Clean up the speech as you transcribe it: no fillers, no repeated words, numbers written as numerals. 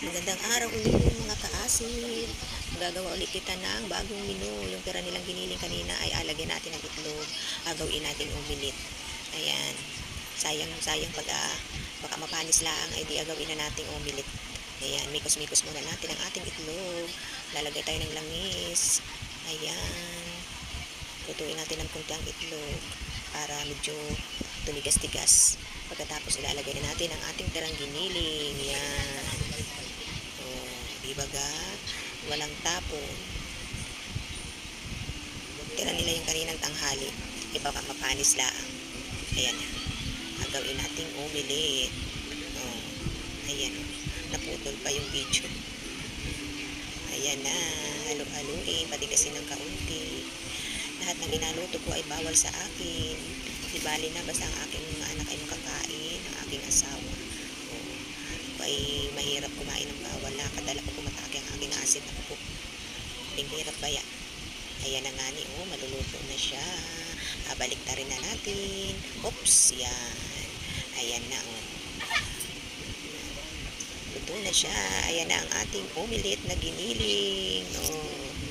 Magandang araw ulit mga kaasid. Gagawa ulit kita ng bagong menu. Yung tira nilang giniling kanina ay alagyan natin ng itlog. Agawin natin umilit. Ayan. Sayang pag baka mapanis lang ay di agawin na natin umilit. Ayan, mikos-mikos muna natin ang ating itlog. Lalagay tayo ng langis. Ayan. Lutuin natin ng kunti ang itlog para medyo tumigas-tigas. Pagkatapos ilalagay na natin ang ating tirang giniling. Yan. Diba ga? Walang tapon. Tira nila yung kaninang tanghali. Baka mapanis lang. Ayan. Agawin nating umilit. Oh, ayan. Naputol pa yung video. Ayan na. Halo-haluin. Patigasin ng kaunti. Lahat ng inaluto ko ay bawal sa akin. Di bali na basta ang aking mga anak ay makakain. Ang aking asawa. Ay mahirap kumain ng bawal na kadala ko pumatake ang aking asin na kuko. Hirap ba yan? Ayan na nga ni, maluluto na siya. Balik na rin na natin. Oops, yan. Ayan na, luto na siya. Ayan na ang ating omelette na giniling.